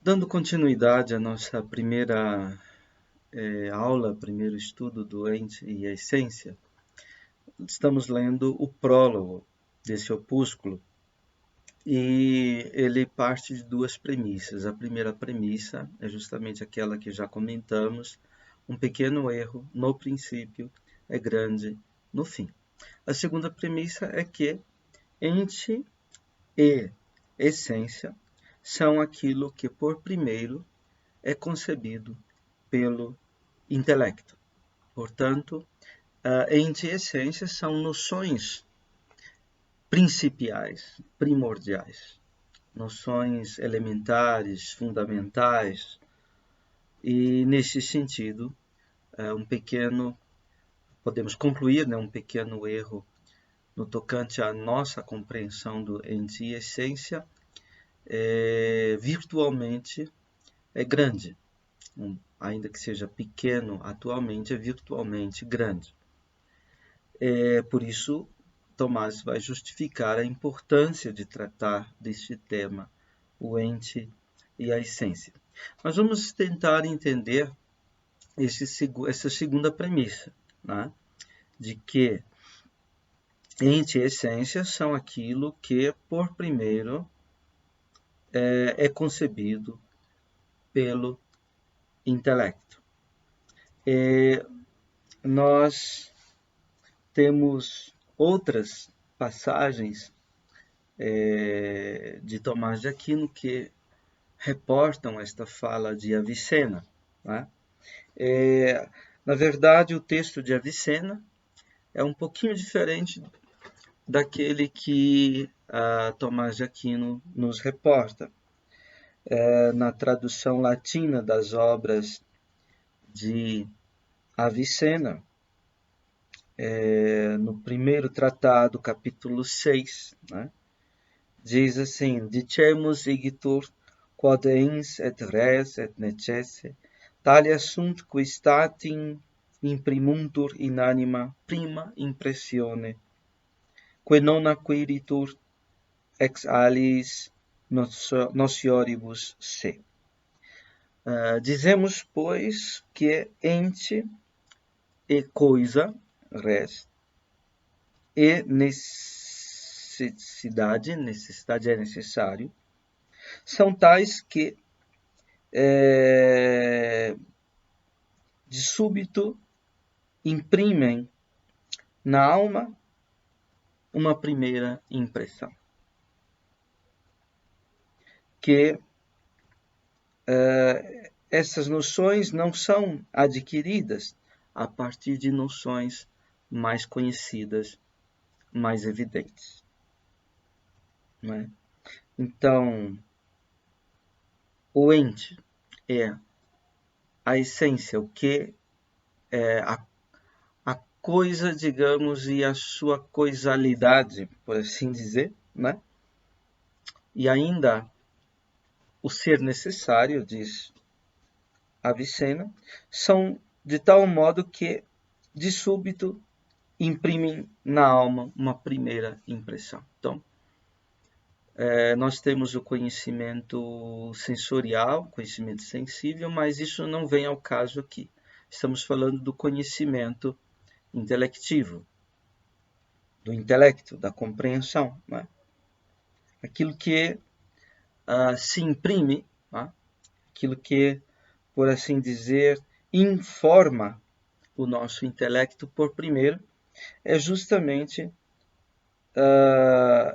Dando continuidade à nossa primeira aula, primeiro estudo do ente e a essência, estamos lendo o prólogo desse opúsculo e ele parte de duas premissas. A primeira premissa é justamente aquela que já comentamos: um pequeno erro no princípio é grande no fim. A segunda premissa é que ente e essência são aquilo que por primeiro é concebido pelo intelecto. Portanto, ente e essência são noções principiais, primordiais, noções elementares, fundamentais, e nesse sentido, podemos concluir, um pequeno erro no tocante à nossa compreensão do ente e essência, virtualmente é grande. Ainda que seja pequeno atualmente, é virtualmente grande. Por isso, Tomás vai justificar a importância de tratar deste tema, o ente e a essência. Mas vamos tentar entender essa segunda premissa, né? De que ente e essência são aquilo que, por primeiro, é concebido pelo intelecto. Nós temos outras passagens de Tomás de Aquino que reportam esta fala de Avicena. Né? Na verdade, o texto de Avicena é um pouquinho diferente daquele que Tomás de Aquino nos reporta. Na tradução latina das obras de Avicena, no primeiro tratado, capítulo 6, né? Diz assim: Dicemus igitur quod ens et res et necesse talia sunt qui statim imprimuntur in anima prima impressione, que non acquiritur ex aliis nocioribus se. Dizemos, pois, que ente e coisa, res, e necessidade é necessário, são tais que de súbito imprimem na alma uma primeira impressão. Que essas noções não são adquiridas a partir de noções mais conhecidas, mais evidentes. Não é? Então, o ente é a essência, o que é a coisa, digamos, e a sua coisalidade, por assim dizer, né? E ainda o ser necessário, diz Avicena, são de tal modo que, de súbito, imprimem na alma uma primeira impressão. Então, nós temos o conhecimento sensorial, conhecimento sensível, mas isso não vem ao caso aqui. Estamos falando do conhecimento intelectivo, do intelecto, da compreensão. Né? Aquilo que se imprime, né? Aquilo que, por assim dizer, informa o nosso intelecto por primeiro, é justamente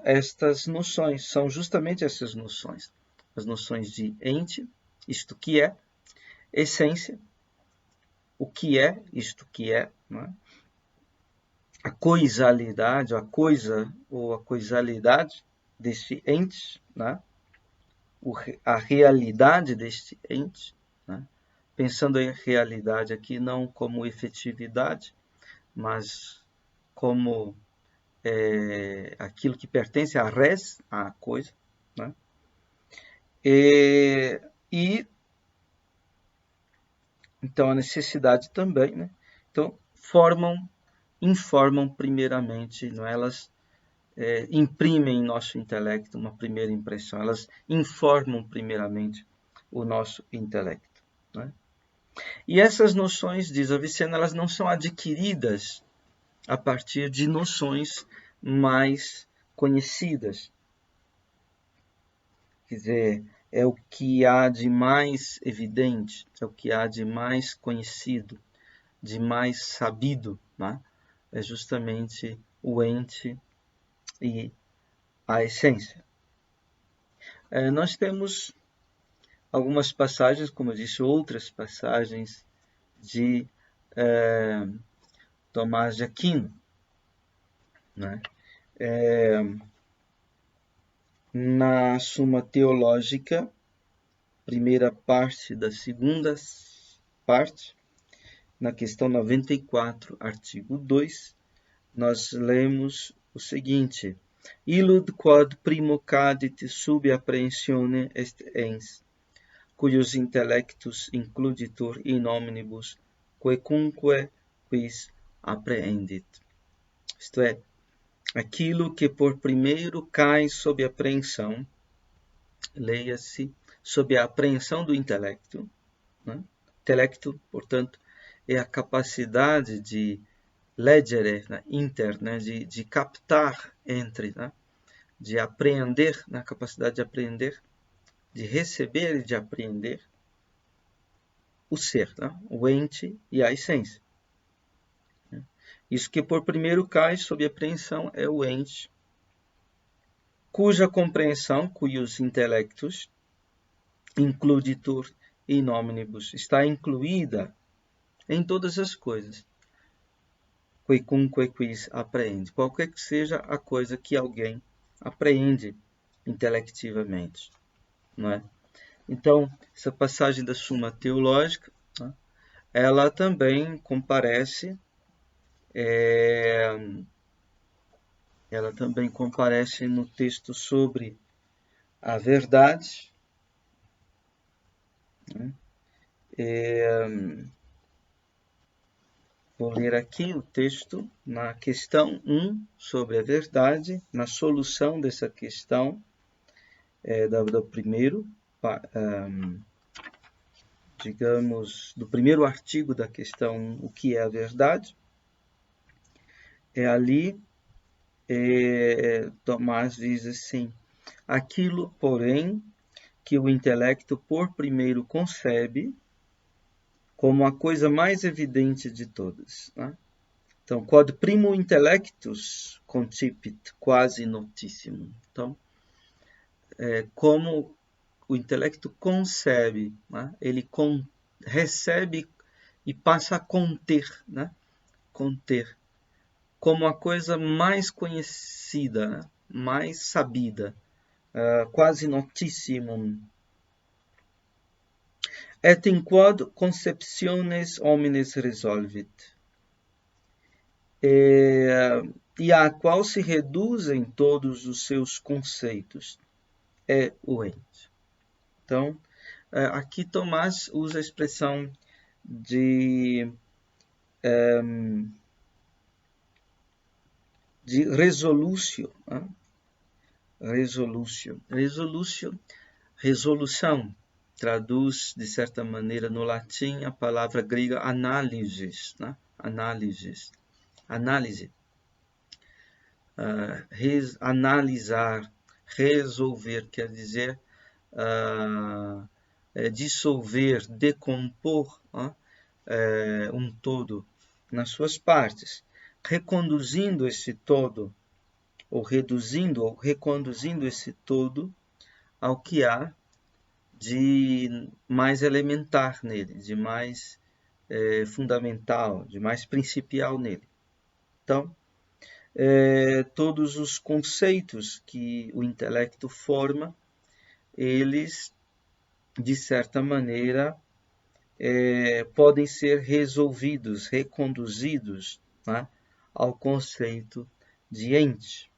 estas noções, são justamente essas noções. As noções de ente, isto que é, essência, o que é, isto que é, né? A coisalidade, a coisa ou a coisalidade deste ente, né? A realidade deste ente, né? Pensando em realidade aqui não como efetividade, mas como aquilo que pertence à res, à coisa, né? E então a necessidade também, né? Então informam primeiramente, não é? Elas imprimem em nosso intelecto uma primeira impressão, elas informam primeiramente o nosso intelecto, né? E essas noções, diz Avicena, elas não são adquiridas a partir de noções mais conhecidas. Quer dizer, é o que há de mais evidente, é o que há de mais conhecido, de mais sabido, né? É justamente o ente e a essência. Nós temos algumas passagens, como eu disse, outras passagens de Tomás de Aquino, né? Na Suma Teológica, primeira parte da segunda parte, na questão 94, artigo 2, nós lemos o seguinte: Illud quod primo cadit sub apprehentione est ens, cuius intellectus includitur in omnibus quecunque quis apprehendit. Isto é, aquilo que por primeiro cai sob a apreensão, leia-se, sob a apreensão do intelecto, né? Intelecto, portanto, é a capacidade de leggere, né? Inter, né? de captar entre, né? De apreender, na capacidade de apreender, de receber e de apreender o ser, né? O ente e a essência. Isso que por primeiro cai sob apreensão é o ente, cuja compreensão, cuios intelectos, includitur in omnibus, está incluída em todas as coisas. Quicunque quis apreende, qualquer que seja a coisa que alguém apreende intelectivamente, não é? Então, essa passagem da Suma Teológica, né, ela também comparece no texto sobre a verdade, né? Vou ler aqui o texto na questão 1 sobre a verdade, na solução dessa questão do primeiro, digamos, do primeiro artigo da questão 1, o que é a verdade. Ali, Tomás diz assim: aquilo, porém, que o intelecto por primeiro concebe como a coisa mais evidente de todas, né? Então, quod primo intellectus concipit quasi notissimum. Então, como o intelecto concebe, né? Ele recebe e passa a conter, né? Conter como a coisa mais conhecida, né? Mais sabida, quasi notissimum. Et in quod conceptiones homines resolvit. E a qual se reduzem todos os seus conceitos, é o ente. Então, aqui Tomás usa a expressão de resolutio, né? Resolução, traduz de certa maneira no latim a palavra grega análisis, né? Análise. Analisar, resolver, quer dizer dissolver, decompor um todo nas suas partes, reconduzindo esse todo, ou reduzindo, ou reconduzindo esse todo ao que há de mais elementar nele, de mais fundamental, de mais principial nele. Então, todos os conceitos que o intelecto forma, eles, de certa maneira, podem ser resolvidos, reconduzidos, né, ao conceito de ente.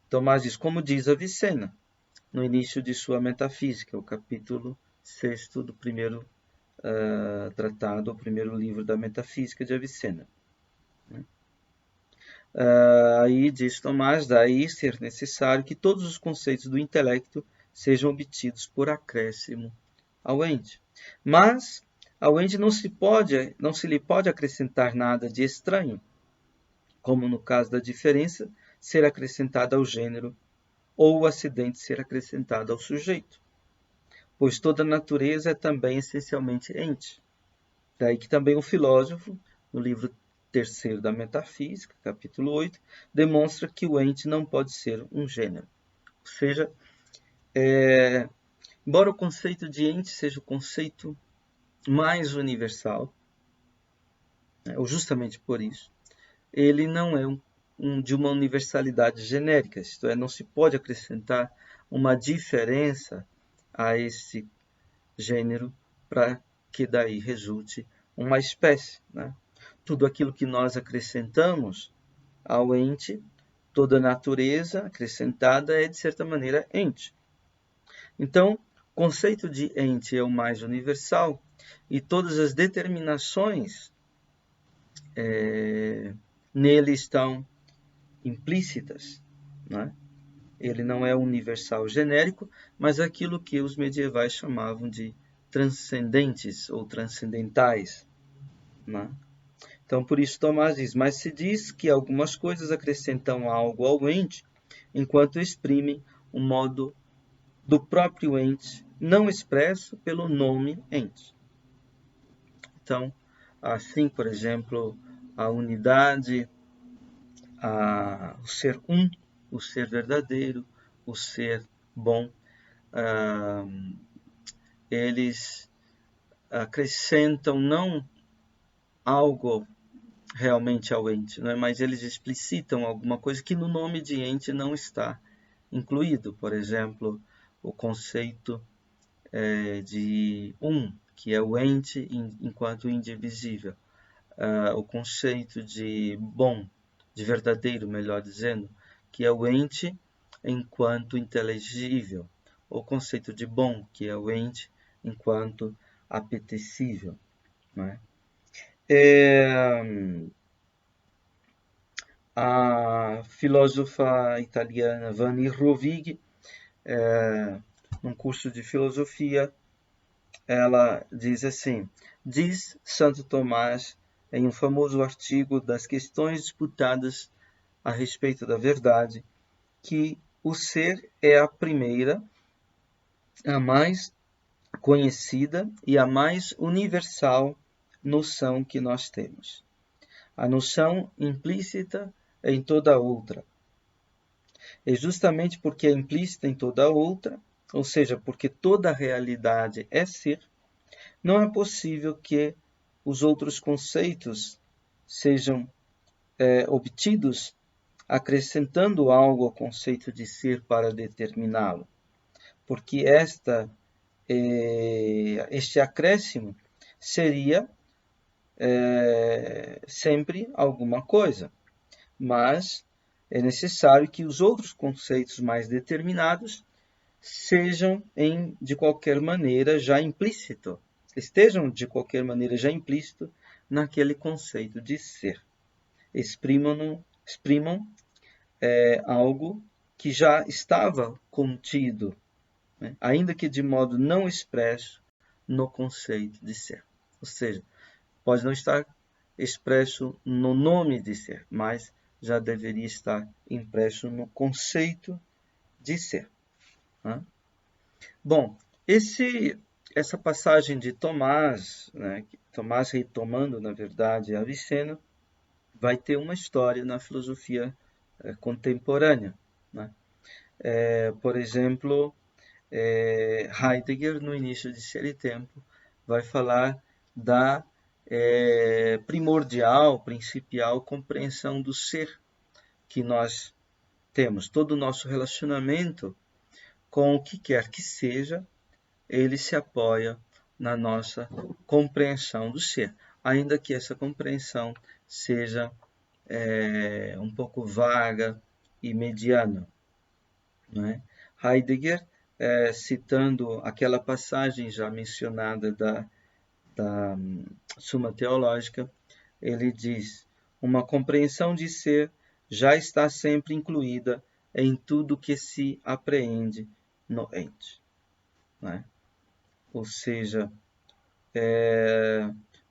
Tomás diz, como diz Avicena, no início de sua metafísica, o capítulo 6º do primeiro tratado, o primeiro livro da metafísica de Avicena. Aí diz Tomás, daí ser necessário que todos os conceitos do intelecto sejam obtidos por acréscimo ao ente. Mas ao ente não se lhe pode acrescentar nada de estranho, como no caso da diferença ser acrescentada ao gênero ou o acidente ser acrescentado ao sujeito, pois toda natureza é também essencialmente ente. Daí que também o filósofo, no livro 3º da Metafísica, capítulo 8, demonstra que o ente não pode ser um gênero. Ou seja, embora o conceito de ente seja o conceito mais universal, ou justamente por isso, ele não é de uma universalidade genérica, isto é, não se pode acrescentar uma diferença a esse gênero para que daí resulte uma espécie, né? Tudo aquilo que nós acrescentamos ao ente, toda natureza acrescentada é, de certa maneira, ente. Então, o conceito de ente é o mais universal e todas as determinações nele estão implícitas, né? Ele não é universal genérico, mas aquilo que os medievais chamavam de transcendentes ou transcendentais, né? Então, por isso Tomás diz, mas se diz que algumas coisas acrescentam algo ao ente, enquanto exprimem o modo do próprio ente, não expresso pelo nome ente. Então, assim, por exemplo, a unidade, o ser o ser verdadeiro, o ser bom, eles acrescentam não algo realmente ao ente, não é? Mas eles explicitam alguma coisa que no nome de ente não está incluído. Por exemplo, o conceito de que é o ente enquanto indivisível. O conceito de bom, de verdadeiro, melhor dizendo, que é o ente enquanto inteligível. O conceito de bom, que é o ente enquanto apetecível, né? A filósofa italiana Vanni Rovigli, num curso de filosofia, ela diz assim, diz Santo Tomás em um famoso artigo das questões disputadas a respeito da verdade, que o ser é a primeira, a mais conhecida e a mais universal noção que nós temos. A noção implícita em toda outra. É justamente porque é implícita em toda outra, ou seja, porque toda a realidade é ser, não é possível que os outros conceitos sejam obtidos acrescentando algo ao conceito de ser para determiná-lo. Porque este acréscimo seria sempre alguma coisa, mas é necessário que os outros conceitos mais determinados sejam de qualquer maneira já implícito, estejam de qualquer maneira já implícito naquele conceito de ser. Exprimam algo que já estava contido, né? Ainda que de modo não expresso no conceito de ser. Ou seja, pode não estar expresso no nome de ser, mas já deveria estar impresso no conceito de ser, né? Bom, essa passagem de Tomás, né, Tomás retomando, na verdade, Avicena, vai ter uma história na filosofia contemporânea, né? Por exemplo, Heidegger, no início de Ser e Tempo, vai falar da primordial, principal compreensão do ser que nós temos. Todo o nosso relacionamento com o que quer que seja, ele se apoia na nossa compreensão do ser, ainda que essa compreensão seja um pouco vaga e mediana, né? Heidegger, citando aquela passagem já mencionada da Suma Teológica, ele diz: uma compreensão de ser já está sempre incluída em tudo que se apreende no ente. Né? Ou seja,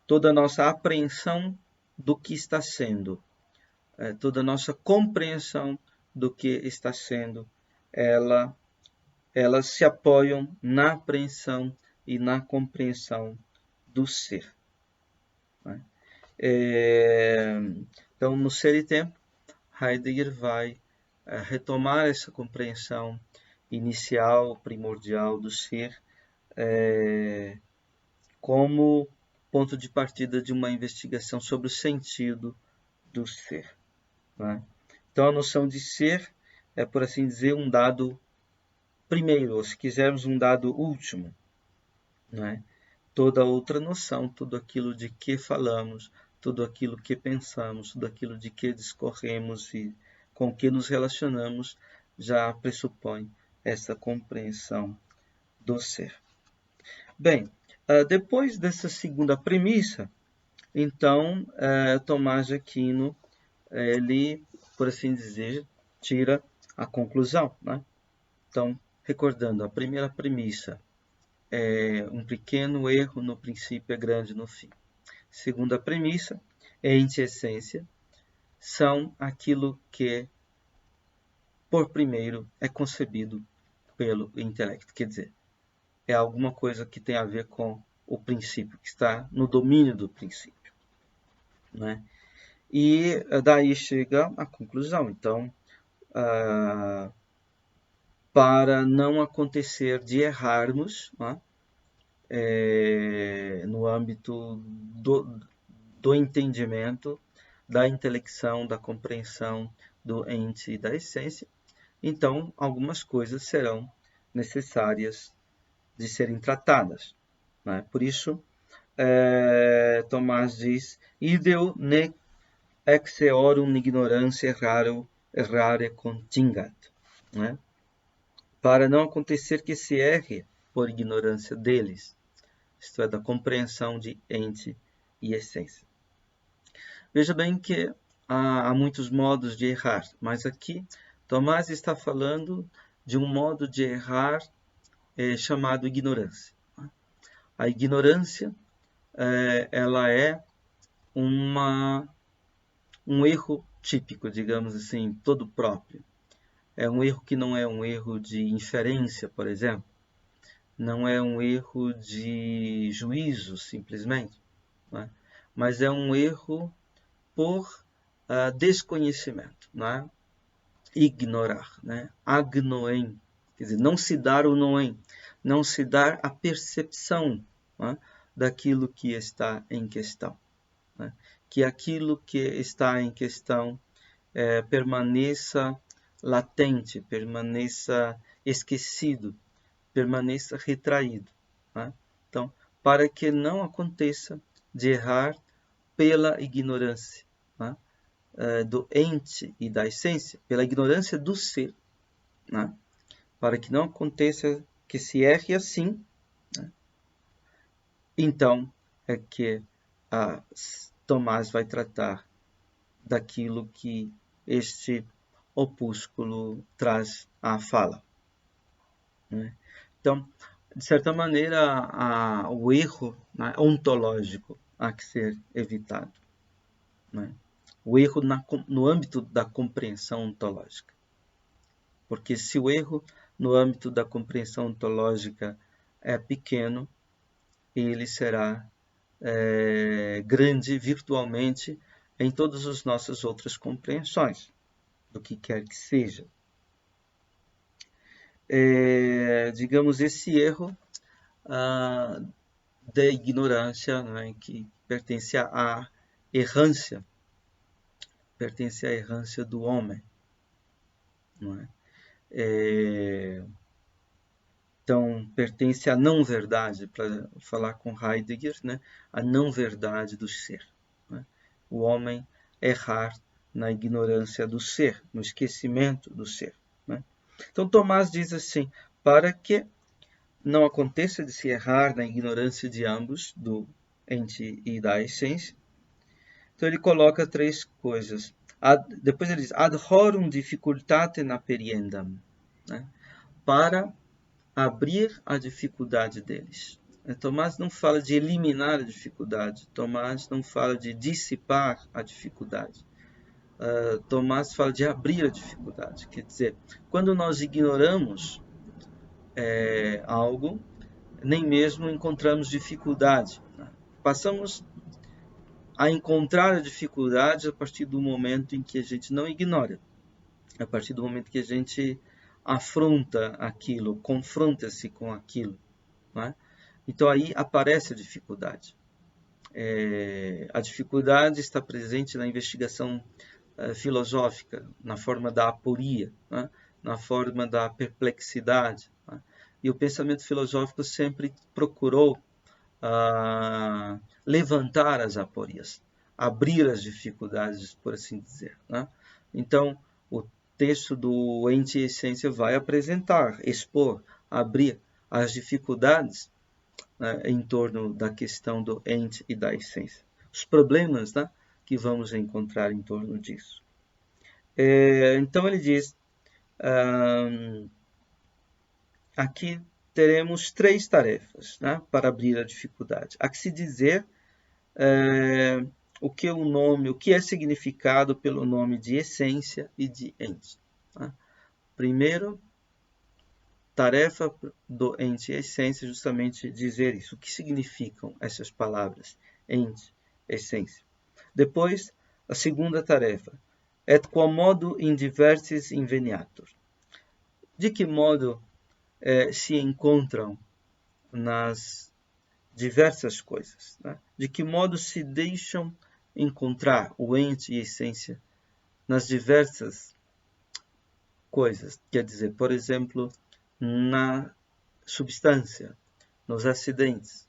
toda a nossa apreensão do que está sendo, toda a nossa compreensão do que está sendo, elas se apoiam na apreensão e na compreensão do ser. Né? Então, no Ser e Tempo, Heidegger vai retomar essa compreensão inicial, primordial do ser, como ponto de partida de uma investigação sobre o sentido do ser. Né? Então, a noção de ser é, por assim dizer, um dado primeiro, ou se quisermos, um dado último. Né? Toda outra noção, tudo aquilo de que falamos, tudo aquilo que pensamos, tudo aquilo de que discorremos e com que nos relacionamos, já pressupõe essa compreensão do ser. Bem, depois dessa segunda premissa, então, Tomás de Aquino, ele, por assim dizer, tira a conclusão. Né? Então, recordando, a primeira premissa é um pequeno erro no princípio é grande no fim. Segunda premissa, ente e essência são aquilo que, por primeiro, é concebido pelo intelecto. Quer dizer, é alguma coisa que tem a ver com o princípio, que está no domínio do princípio. Né? E daí chega a conclusão. Então, para não acontecer de errarmos, né, no âmbito do entendimento, da intelecção, da compreensão do ente e da essência, então algumas coisas serão necessárias de serem tratadas. Né? Por isso, Tomás diz: ideo ne ex eorum ignorantia errare contingat. Né? Para não acontecer que se erre por ignorância deles, isto é, da compreensão de ente e essência. Veja bem que há muitos modos de errar, mas aqui Tomás está falando de um modo de errar chamado ignorância. A ignorância ela é um erro típico, digamos assim, todo próprio. É um erro que não é um erro de inferência, por exemplo. Não é um erro de juízo, simplesmente. Né? Mas é um erro por desconhecimento. Né? Ignorar. Né? Agnoen. Quer dizer, não se dar o noen. Não se dar a percepção, né, daquilo que está em questão. Né? Que aquilo que está em questão permaneça latente, permaneça esquecido, permaneça retraído. Né? Então, para que não aconteça de errar pela ignorância, né, do ente e da essência, pela ignorância do ser, né? Para que não aconteça que se erre assim, né? Então é que Tomás vai tratar daquilo que este opúsculo traz à fala. Né? Então, de certa maneira, o erro, né, ontológico há que ser evitado. Né? O erro no âmbito da compreensão ontológica. Porque se o erro no âmbito da compreensão ontológica é pequeno, ele será grande virtualmente em todas as nossas outras compreensões, do que quer que seja. Digamos, esse erro da ignorância, né, que pertence à errância, pertence à errância do homem. Não é? Então, pertence à não-verdade, para falar com Heidegger, né, a não-verdade do ser. Né? O homem errar na ignorância do ser, no esquecimento do ser. Né? Então, Tomás diz assim, para que não aconteça de se errar na ignorância de ambos, do ente e da essência, então ele coloca três coisas. Depois ele diz, ad horum difficultatem aperiendam, né? Para abrir a dificuldade deles. Tomás não fala de eliminar a dificuldade, Tomás não fala de dissipar a dificuldade. Tomás fala de abrir a dificuldade. Quer dizer, quando nós ignoramos algo, nem mesmo encontramos dificuldade. Passamos a encontrar a dificuldade a partir do momento em que a gente não ignora, a partir do momento que a gente afronta aquilo, confronta-se com aquilo, né? Então aí aparece a dificuldade. A dificuldade está presente na investigação filosófica, na forma da aporia, né? Na forma da perplexidade, né? E o pensamento filosófico sempre procurou levantar as aporias, abrir as dificuldades, por assim dizer, né? Então, o texto do Ente e Essência vai apresentar, expor, abrir as dificuldades, né, em torno da questão do Ente e da Essência. Os problemas, né, que vamos encontrar em torno disso. Então, ele diz, aqui teremos 3 tarefas, né, para abrir a dificuldade. Há que se dizer o que é significado pelo nome de essência e de ente. Né? Primeiro, tarefa do ente e essência, justamente dizer isso. O que significam essas palavras? Ente, essência. Depois, a segunda tarefa. Et quomodo in diversis inveniatur. De que modo se encontram nas diversas coisas, né? De que modo se deixam encontrar o ente e a essência nas diversas coisas. Quer dizer, por exemplo, na substância, nos acidentes,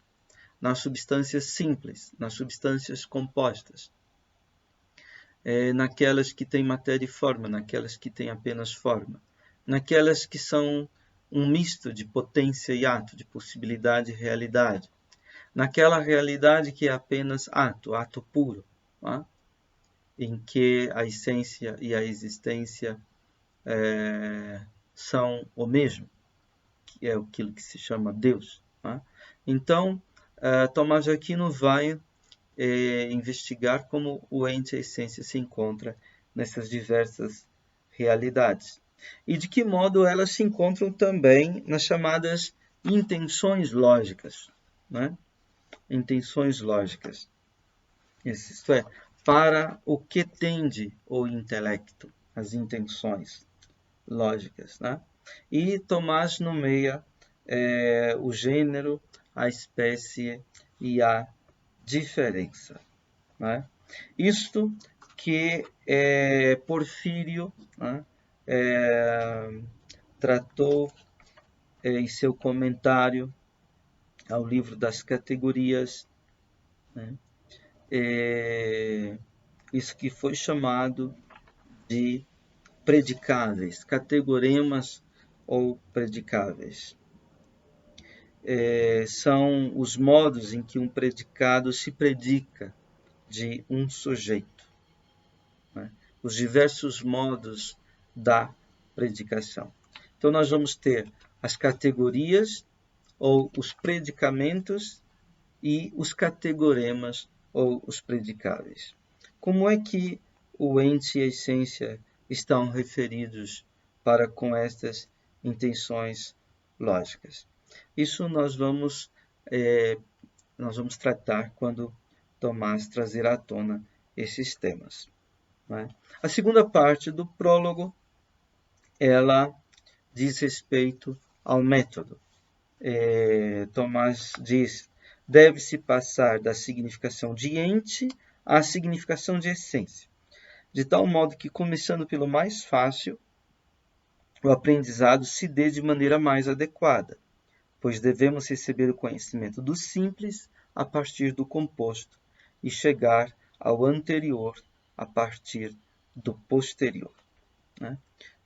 nas substâncias simples, nas substâncias compostas, naquelas que têm matéria e forma, naquelas que têm apenas forma, naquelas que são um misto de potência e ato, de possibilidade e realidade, naquela realidade que é apenas ato puro, né? Em que a essência e a existência são o mesmo, que é aquilo que se chama Deus. Né? Então, Tomás de Aquino vai investigar como o ente e a essência se encontram nessas diversas realidades. E de que modo elas se encontram também nas chamadas intenções lógicas, né? Intenções lógicas. Isto é, para o que tende o intelecto, as intenções lógicas, né? E Tomás nomeia o gênero, a espécie e a diferença, né? Isto que Porfírio, né, tratou em seu comentário ao livro das categorias, né? Isso que foi chamado de predicáveis, categoremas ou predicáveis. São os modos em que um predicado se predica de um sujeito, né? Os diversos modos da predicação. Então, nós vamos ter as categorias ou os predicamentos e os categoremas ou os predicáveis. Como é que o ente e a essência estão referidos para com estas intenções lógicas? Isso nós vamos tratar quando Tomás trazer à tona esses temas, né? A segunda parte do prólogo, ela diz respeito ao método. Tomás diz: deve-se passar da significação de ente à significação de essência, de tal modo que, começando pelo mais fácil, o aprendizado se dê de maneira mais adequada, pois devemos receber o conhecimento do simples a partir do composto e chegar ao anterior a partir do posterior, né?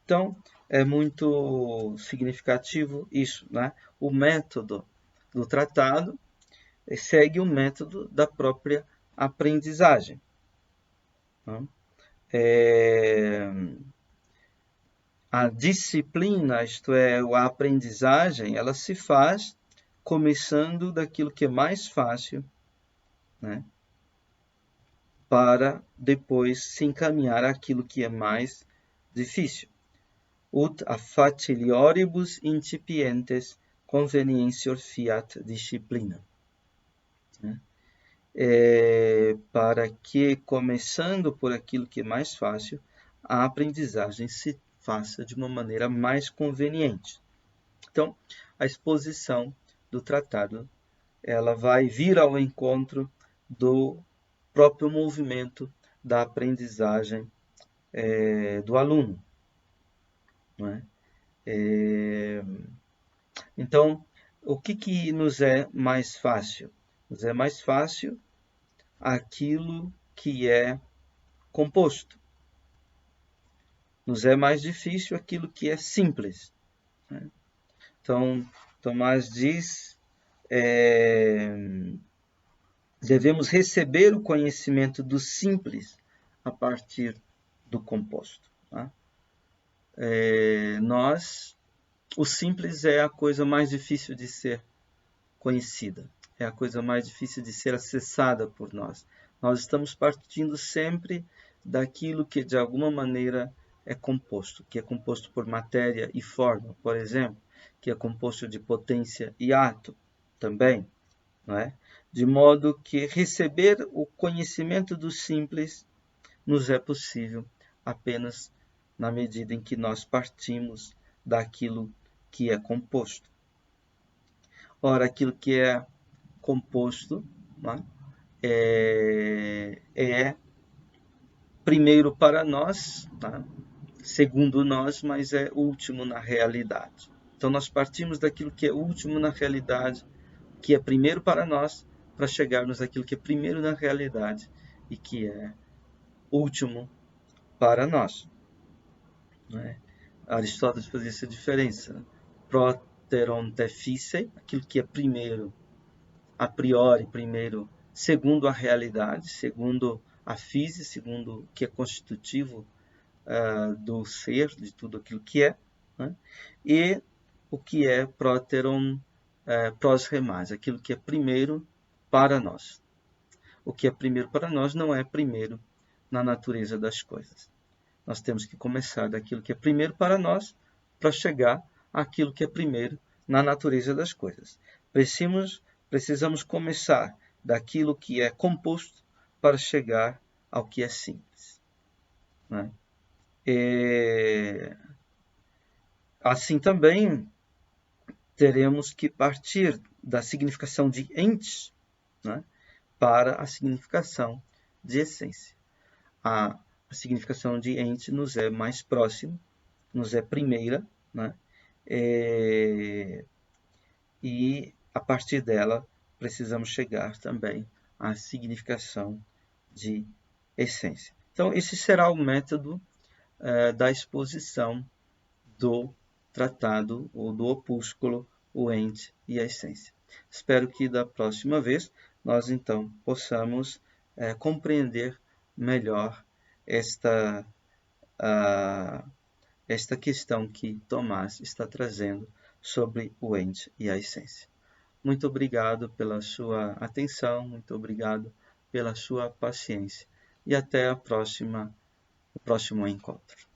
Então, é muito significativo isso, né? O método do tratado segue o método da própria aprendizagem, né? A disciplina, isto é, a aprendizagem, ela se faz começando daquilo que é mais fácil, né, para depois se encaminhar àquilo que é mais difícil. Ut a facilioribus incipientes convenientior fiat disciplina. Para que, começando por aquilo que é mais fácil, a aprendizagem se faça de uma maneira mais conveniente. Então, a exposição do tratado, ela vai vir ao encontro do próprio movimento da aprendizagem do aluno. Não é? Então, o que nos é mais fácil? Nos é mais fácil aquilo que é composto. Nos é mais difícil aquilo que é simples. Né? Então, Tomás diz, devemos receber o conhecimento do simples a partir do composto. Tá? O simples é a coisa mais difícil de ser conhecida, é a coisa mais difícil de ser acessada por nós. Nós estamos partindo sempre daquilo que de alguma maneira é composto, que é composto por matéria e forma, por exemplo, que é composto de potência e ato também, não é? De modo que receber o conhecimento do simples nos é possível apenas na medida em que nós partimos daquilo que é composto. Ora, aquilo que é composto, né, é primeiro para nós, tá? Segundo nós, mas é último na realidade. Então, nós partimos daquilo que é último na realidade, que é primeiro para nós, para chegarmos àquilo que é primeiro na realidade e que é último para nós. Né? Aristóteles fazia essa diferença. Proteron te fisse, aquilo que é primeiro, a priori, primeiro, segundo a realidade, segundo a física, segundo o que é constitutivo do ser, de tudo aquilo que é, né? E o que é proteron pros remais, aquilo que é primeiro para nós. O que é primeiro para nós não é primeiro na natureza das coisas. Nós temos que começar daquilo que é primeiro para nós para chegar àquilo que é primeiro na natureza das coisas. Precisamos começar daquilo que é composto para chegar ao que é simples. Né? Assim também teremos que partir da significação de entes, né, para a significação de essência. A significação de ente nos é mais próxima, nos é primeira, né, e a partir dela precisamos chegar também à significação de essência. Então, esse será o método da exposição do tratado ou do opúsculo, o ente e a essência. Espero que da próxima vez nós então possamos compreender melhor esta questão que Tomás está trazendo sobre o ente e a essência. Muito obrigado pela sua atenção, muito obrigado pela sua paciência e até o próximo encontro.